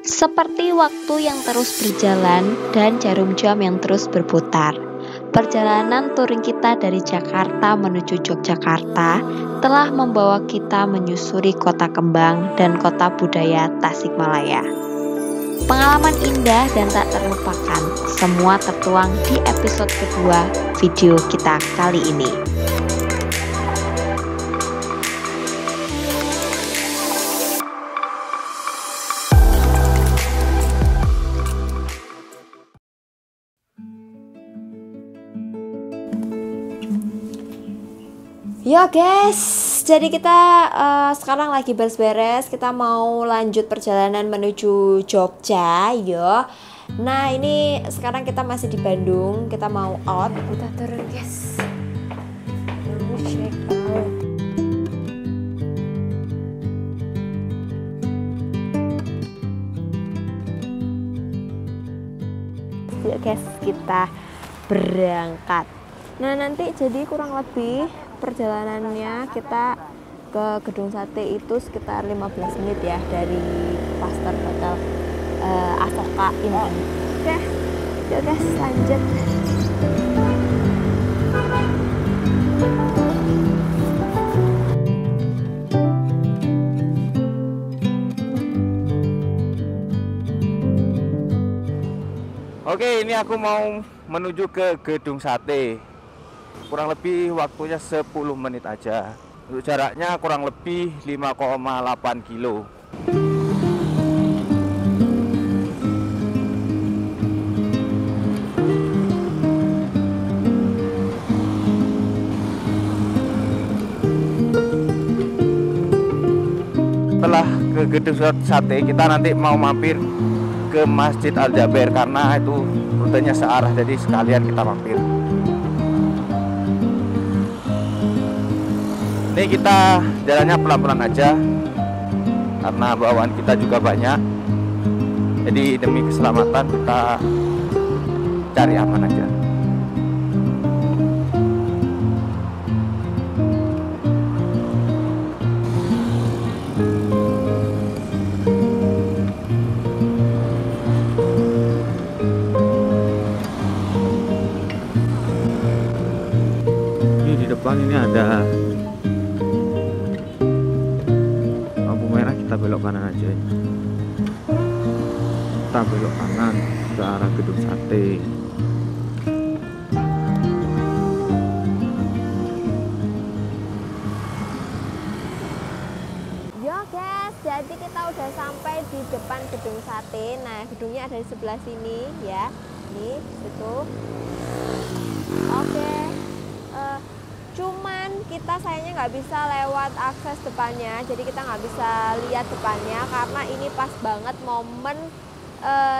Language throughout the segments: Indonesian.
Seperti waktu yang terus berjalan dan jarum jam yang terus berputar, perjalanan touring kita dari Jakarta menuju Yogyakarta telah membawa kita menyusuri kota kembang dan kota budaya Tasikmalaya. Pengalaman indah dan tak terlupakan, semua tertuang di episode kedua video kita kali ini. Yo guys, jadi kita sekarang lagi beres-beres. Kita mau lanjut perjalanan menuju Jogja, yo. Nah ini sekarang kita masih di Bandung. Kita mau out. Kita turun guys. Check out. Yuk guys, kita berangkat. Nah nanti jadi kurang lebih perjalanannya kita ke Gedung Sate itu sekitar 15 menit ya dari Pasar Hotel Asoka ini. Oke, yuk guys lanjut. Oke, ini aku mau menuju ke Gedung Sate. Kurang lebih waktunya 10 menit aja. Untuk jaraknya kurang lebih 5,8 kilo. Setelah ke Gedung Sate, kita nanti mau mampir ke Masjid Al-Jaber karena itu rutenya searah, jadi sekalian kita mampir. Ini kita jalannya pelan-pelan aja karena bawaan kita juga banyak, jadi demi keselamatan kita cari aman aja. Ini di depan ini ada kita belok kanan aja. Kita belok kanan ke arah Gedung Sate. Yo guys, jadi kita udah sampai di depan Gedung Sate. Nah gedungnya ada di sebelah sini ya. Nih situ. Oke. Cuman kita sayangnya nggak bisa lewat akses depannya, jadi kita nggak bisa lihat depannya karena ini pas banget momen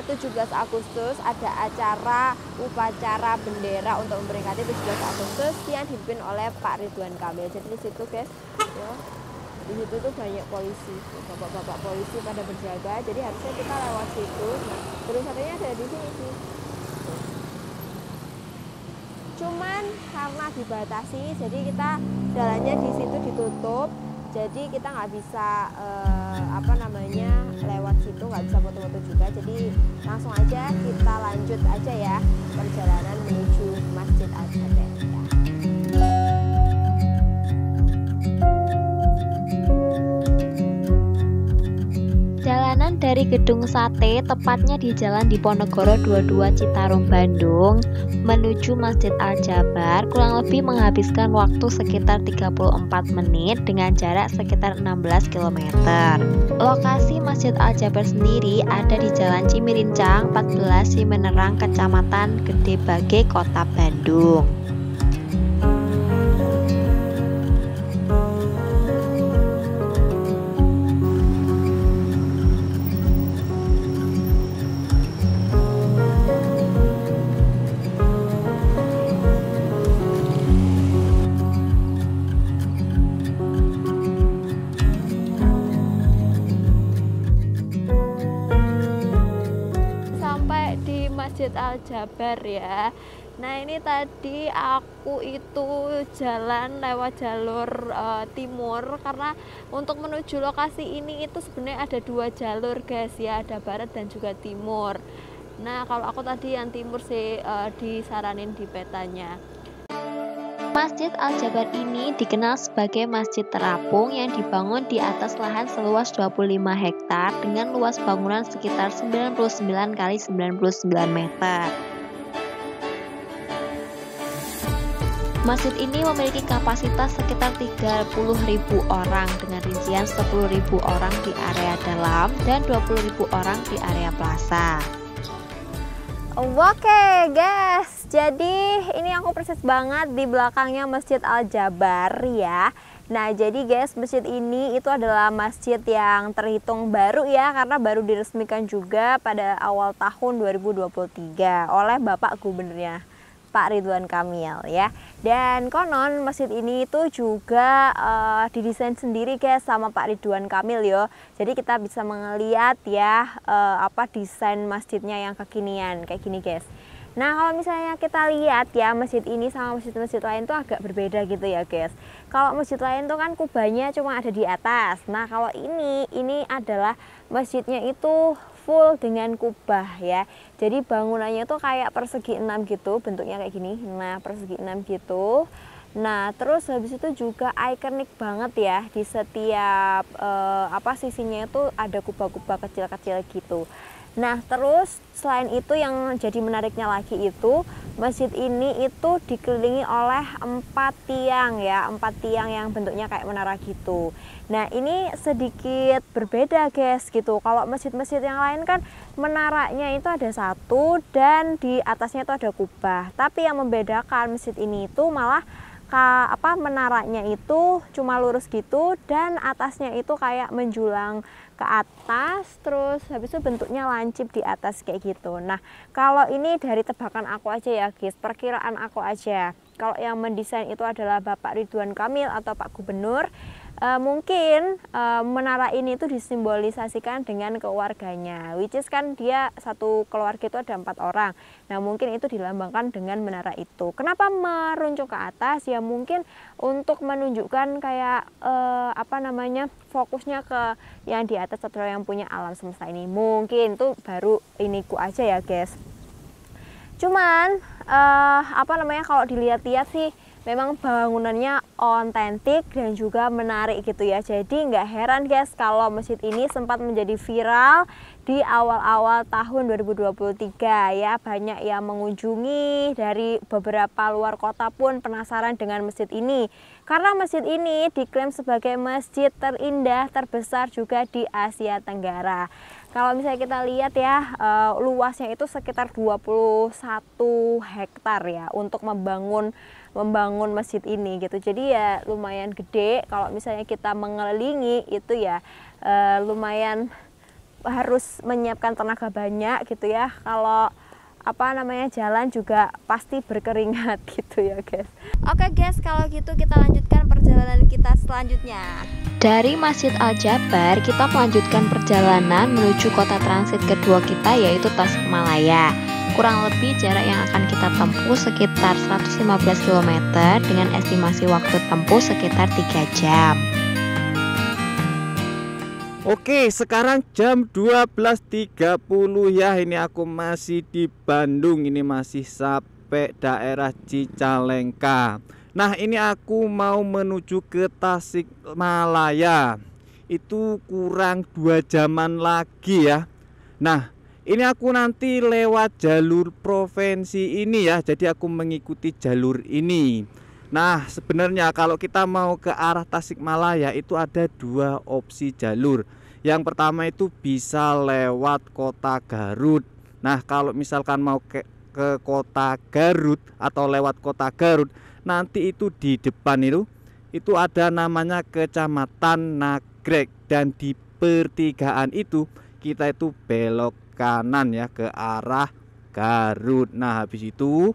17 Agustus ada acara upacara bendera untuk memperingati 17 Agustus yang dipimpin oleh Pak Ridwan Kamil. Jadi di situ guys, ya, di situ tuh banyak polisi, bapak-bapak polisi pada berjaga. Jadi harusnya kita lewat situ. Nah, terus satunya ada di sini sih. Cuman karena dibatasi, jadi kita jalannya di situ ditutup, jadi kita nggak bisa lewat situ, nggak bisa foto-foto juga. Jadi langsung aja kita lanjut aja ya perjalanan menuju Masjid Al-Jaber ya. Jalanan dari Gedung Sate, tepatnya di Jalan Diponegoro 22 Citarum, Bandung, menuju Masjid Al-Jaber kurang lebih menghabiskan waktu sekitar 34 menit dengan jarak sekitar 16 km. Lokasi Masjid Al-Jaber sendiri ada di Jalan Cimirincang 14 Cimenerang, Kecamatan Gede Bage, Kota Bandung. Masjid Al-Jaber ya. Nah ini tadi aku itu jalan lewat jalur timur, karena untuk menuju lokasi ini itu sebenarnya ada 2 jalur guys ya, ada barat dan juga timur. Nah kalau aku tadi yang timur sih disaranin di petanya. Masjid Al-Jabar ini dikenal sebagai masjid terapung yang dibangun di atas lahan seluas 25 hektar dengan luas bangunan sekitar 99 kali 99 meter. Masjid ini memiliki kapasitas sekitar 30.000 orang dengan rincian 10.000 orang di area dalam dan 20.000 orang di area plaza. Oke guys, jadi ini aku persis banget di belakangnya Masjid Al-Jabar ya. Nah jadi guys, masjid ini itu adalah masjid yang terhitung baru ya, karena baru diresmikan juga pada awal tahun 2023 oleh Bapak Gubernurnya, Pak Ridwan Kamil ya. Dan konon masjid ini itu juga didesain sendiri guys sama Pak Ridwan Kamil yo. Jadi kita bisa melihat ya desain masjidnya yang kekinian kayak gini guys. Nah kalau misalnya kita lihat ya, masjid ini sama masjid-masjid lain tuh agak berbeda gitu ya guys. Kalau masjid lain tuh kan kubahnya cuma ada di atas. Nah kalau ini adalah masjidnya itu full dengan kubah ya. Jadi bangunannya tuh kayak persegi 6 gitu, bentuknya kayak gini. Nah persegi 6 gitu. Nah terus habis itu juga ikonik banget ya, di setiap sisinya itu ada kubah-kubah kecil-kecil gitu. Nah terus selain itu yang jadi menariknya lagi itu, masjid ini itu dikelilingi oleh 4 tiang ya, 4 tiang yang bentuknya kayak menara gitu. Nah ini sedikit berbeda guys gitu. Kalau masjid-masjid yang lain kan menaranya itu ada 1 dan di atasnya itu ada kubah. Tapi yang membedakan masjid ini itu malah menaranya itu cuma lurus gitu dan atasnya itu kayak menjulang ke atas, terus habis itu bentuknya lancip di atas kayak gitu. Nah kalau ini dari tebakan aku aja ya guys, perkiraan aku aja, kalau yang mendesain itu adalah Bapak Ridwan Kamil atau Pak Gubernur, mungkin menara ini itu disimbolisasikan dengan keluarganya, which is kan dia satu keluarga itu ada 4 orang. Nah mungkin itu dilambangkan dengan menara itu. Kenapa meruncuk ke atas? Ya mungkin untuk menunjukkan kayak fokusnya ke yang di atas atau yang punya alam semesta ini. Mungkin itu baru iniku aja ya guys. Cuman kalau dilihat-lihat sih memang bangunannya otentik dan juga menarik gitu ya. Jadi nggak heran guys kalau masjid ini sempat menjadi viral di awal-awal tahun 2023 ya. Banyak yang mengunjungi dari beberapa luar kota pun penasaran dengan masjid ini. Karena masjid ini diklaim sebagai masjid terindah terbesar juga di Asia Tenggara. Kalau misalnya kita lihat ya, luasnya itu sekitar 21 hektar ya untuk membangun masjid ini gitu. Jadi ya lumayan gede. Kalau misalnya kita mengelilingi itu ya lumayan harus menyiapkan tenaga banyak gitu ya. Kalau jalan juga pasti berkeringat gitu ya guys. Oke guys, kalau gitu kita lanjutkan perjalanan kita selanjutnya. Dari Masjid Al-Jabar, kita melanjutkan perjalanan menuju kota transit kedua kita, yaitu Tasikmalaya. Kurang lebih jarak yang akan kita tempuh sekitar 115 km dengan estimasi waktu tempuh sekitar 3 jam. Oke, sekarang jam 12.30 ya. Ini aku masih di Bandung. Ini masih sampai daerah Cicalengka. Nah, ini aku mau menuju ke Tasikmalaya. Itu kurang 2 jaman lagi ya. Nah, ini aku nanti lewat jalur provinsi ini ya. Jadi aku mengikuti jalur ini. Nah sebenarnya kalau kita mau ke arah Tasikmalaya itu ada 2 opsi jalur. Yang pertama itu bisa lewat kota Garut. Nah kalau misalkan mau ke kota Garut atau lewat kota Garut, nanti itu di depan itu ada namanya Kecamatan Nagrek. Dan di pertigaan itu kita itu belok kanan ya ke arah Garut. Nah habis itu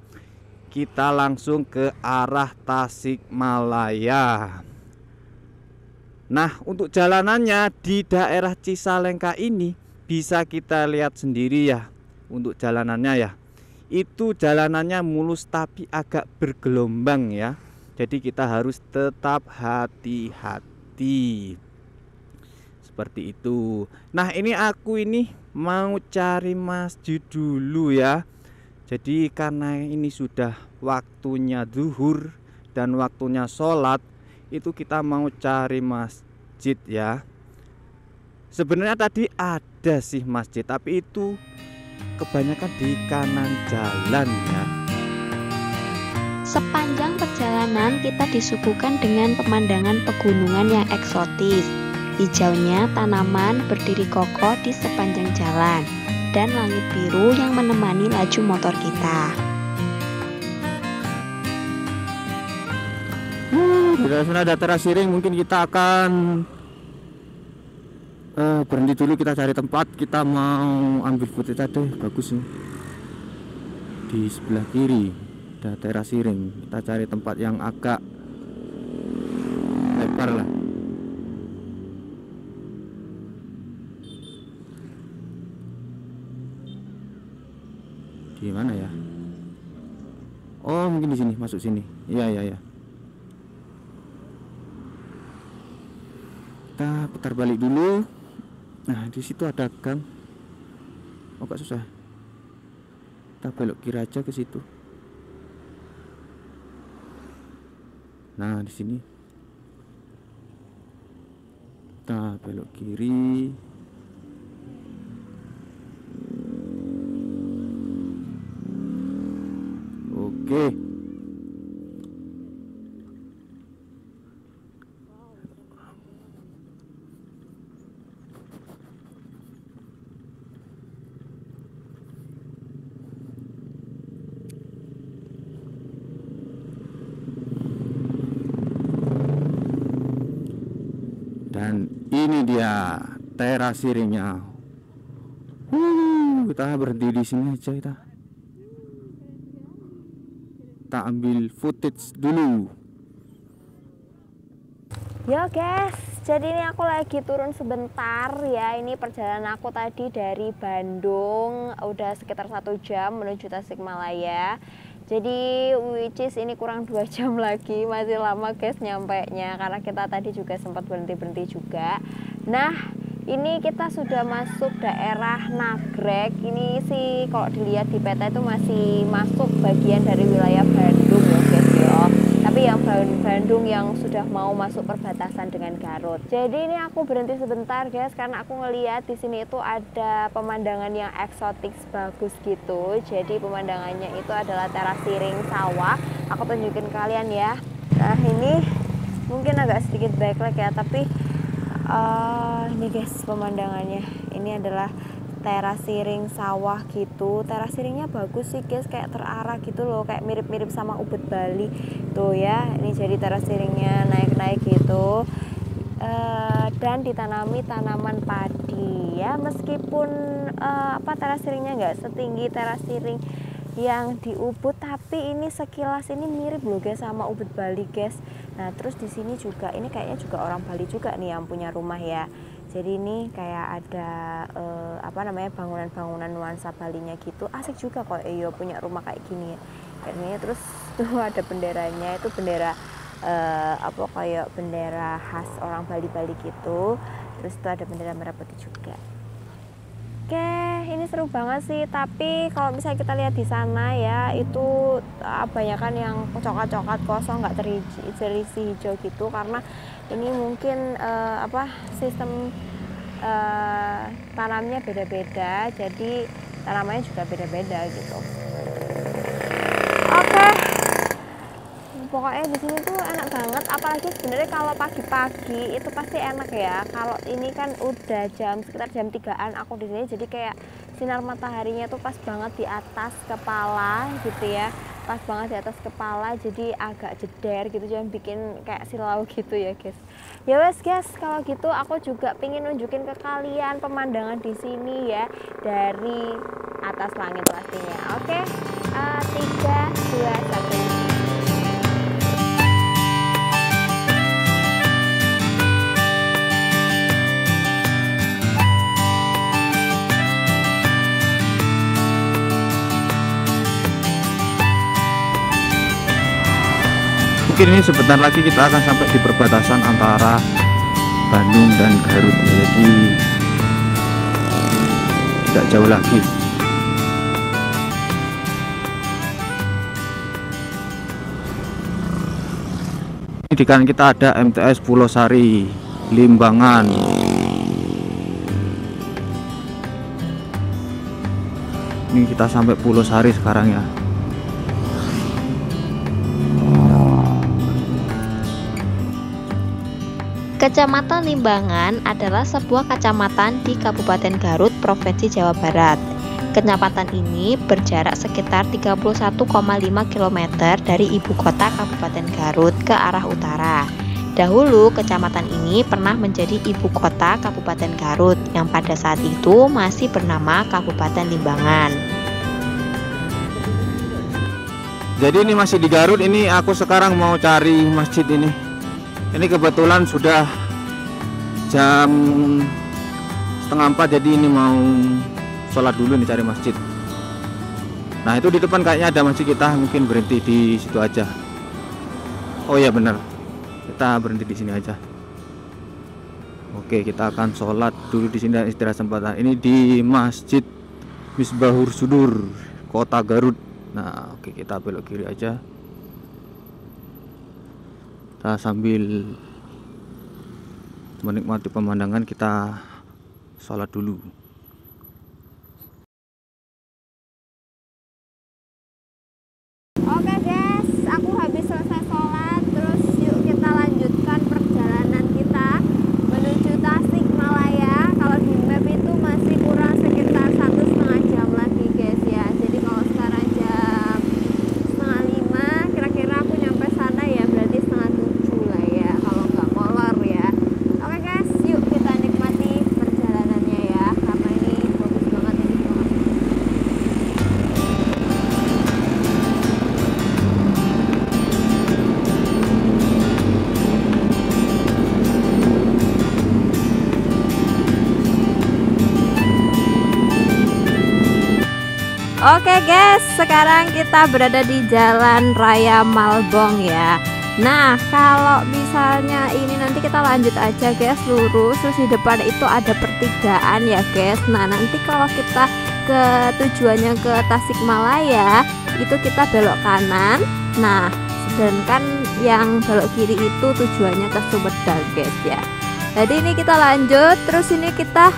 kita langsung ke arah Tasikmalaya. Nah untuk jalanannya di daerah Cicalengka ini bisa kita lihat sendiri ya. Untuk jalanannya ya, itu jalanannya mulus tapi agak bergelombang ya. Jadi kita harus tetap hati-hati. Seperti itu. Nah, ini aku mau cari masjid dulu ya. Jadi karena ini sudah waktunya zuhur dan waktunya sholat, itu kita mau cari masjid ya. Sebenarnya tadi ada sih masjid, tapi itu kebanyakan di kanan jalan ya. Sepanjang perjalanan kita disuguhkan dengan pemandangan pegunungan yang eksotis. Hijaunya tanaman berdiri kokoh di sepanjang jalan, dan langit biru yang menemani laju motor kita. Bila sudah ada teras siring, mungkin kita akan berhenti dulu, kita cari tempat. Kita mau ambil footage tadi, bagus nih. Di sebelah kiri ada teras siring. Kita cari tempat yang agak lebar lah. Di mana ya? Oh, mungkin di sini, masuk sini. Iya. Kita putar balik dulu. Nah, di situ ada gang. Oh, kok susah. Kita belok kiri aja ke situ. Nah, di sini. Kita belok kiri. Oke. Dan ini dia teras siringnya. Kita berhenti di sini aja kita. Kita ambil footage dulu. Yo guys, jadi ini aku lagi turun sebentar ya. Ini perjalanan aku tadi dari Bandung, udah sekitar 1 jam menuju Tasikmalaya. Jadi which is ini kurang 2 jam lagi, masih lama guys nyampe nya, karena kita tadi juga sempat berhenti juga. Nah, ini kita sudah masuk daerah Nagrek. Ini sih kalau dilihat di peta itu masih masuk bagian dari wilayah Bandung ya guys ya. Tapi yang Bandung yang sudah mau masuk perbatasan dengan Garut. Jadi ini aku berhenti sebentar guys, karena aku ngeliat di sini itu ada pemandangan yang eksotik bagus gitu. Jadi pemandangannya itu adalah teras siring sawah. Aku tunjukin kalian ya. Nah, ini mungkin agak sedikit backlight ya, tapi ini guys pemandangannya. Ini adalah teras siring sawah gitu. Teras siringnya bagus sih guys, kayak terarah gitu loh, kayak mirip-mirip sama Ubud Bali tuh ya. Ini jadi teras siringnya naik-naik gitu, dan ditanami tanaman padi ya. Meskipun teras siringnya nggak setinggi teras siring yang di Ubud, tapi ini sekilas ini mirip loh guys sama Ubud Bali guys. Nah, terus di sini juga ini kayaknya juga orang Bali juga nih yang punya rumah ya. Jadi ini kayak ada bangunan-bangunan nuansa Balinya gitu. Asik juga kok punya rumah kayak gini ya. Kayaknya terus tuh ada benderanya, itu bendera kayak bendera khas orang Bali-Bali gitu. Terus tuh ada bendera merah putih juga. Oke, ini seru banget sih. Tapi kalau misalnya kita lihat di sana ya, itu banyakan yang coklat-coklat kosong, nggak terisi hijau gitu, karena ini mungkin sistem tanamnya beda-beda, jadi tanamannya juga beda-beda gitu. Oke. Pokoknya di sini tuh enak banget, apalagi sebenarnya kalau pagi-pagi itu pasti enak ya. Kalau ini kan udah sekitar jam 3-an aku di sini, jadi kayak sinar mataharinya tuh pas banget di atas kepala gitu ya. Pas banget di atas kepala, jadi agak jeder gitu, jangan bikin kayak silau gitu ya guys. Ya wes guys, kalau gitu aku juga pengen nunjukin ke kalian pemandangan di sini ya, dari atas langit pastinya. Oke, 3, 2, 1. mungkin ini sebentar lagi kita akan sampai di perbatasan antara Bandung dan Garut, jadi tidak jauh lagi. Di kanan kita ada MTS Pulau Sari, Limbangan. Ini kita sampai Pulau Sari sekarang ya. Kecamatan Limbangan adalah sebuah kecamatan di Kabupaten Garut, Provinsi Jawa Barat. Kecamatan ini berjarak sekitar 31,5 km dari ibu kota Kabupaten Garut ke arah utara. Dahulu kecamatan ini pernah menjadi ibu kota Kabupaten Garut yang pada saat itu masih bernama Kabupaten Limbangan. Jadi ini masih di Garut, ini aku sekarang mau cari masjid ini. Ini kebetulan sudah jam 3:30, jadi ini mau sholat dulu nih, cari masjid. Nah itu di depan kayaknya ada masjid, kita mungkin berhenti di situ aja. Oh ya benar, kita berhenti di sini aja. Oke, kita akan sholat dulu di sini dan istirahat sebentar. Ini di Masjid Misbahur Sudur, Kota Garut. Nah oke, kita belok kiri aja. Kita sambil menikmati pemandangan, kita sholat dulu. Oke guys, aku habis selesai sholat. Terus yuk kita lanjutkan perjalanan kita menuju Tasikmalaya. Kalau di map itu masih kurang sekitar 1,5 jam lagi guys ya. Jadi kalau sekarang jam 4:30, kira-kira aku nyampe sana ya berarti 6:30 lah ya, kalau nggak molor ya. Oke guys, yuk kita nikmati perjalanannya ya, karena ini bagus banget ini. Oke guys, sekarang kita berada di Jalan Raya Malbong ya. Nah, kalau misalnya ini nanti kita lanjut aja guys, lurus, terus di depan itu ada pertigaan ya guys. Nah, nanti kalau kita ke tujuannya ke Tasikmalaya, itu kita belok kanan. Nah, sedangkan yang belok kiri itu tujuannya ke Sumedang guys ya. Jadi ini kita lanjut, terus ini kita,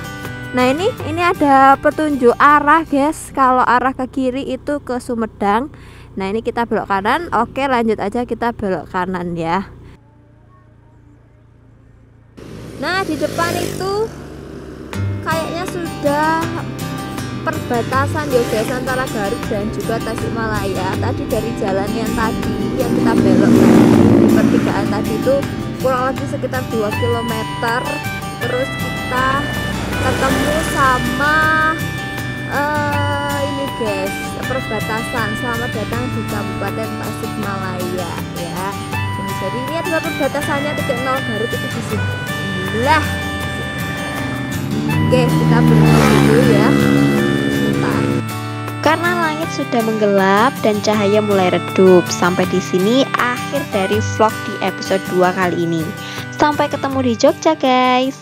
nah ini ada petunjuk arah guys. Kalau arah ke kiri itu ke Sumedang. Nah ini kita belok kanan. Oke, lanjut aja kita belok kanan ya. Nah di depan itu kayaknya sudah perbatasan ya guys antara Garut dan juga Tasikmalaya. Tadi dari jalan yang tadi yang kita belok di pertigaan tadi itu kurang lebih sekitar 2 km. Terus kita ketemu sama ini guys, perbatasan. Selamat datang di Kabupaten Tasikmalaya ya. Jadi ini adalah perbatasannya, titik 0 Garut itu di sini. Lah. Oke, kita berhenti dulu ya. Bentar. Karena langit sudah menggelap dan cahaya mulai redup, sampai di sini akhir dari vlog di episode 2 kali ini. Sampai ketemu di Jogja guys.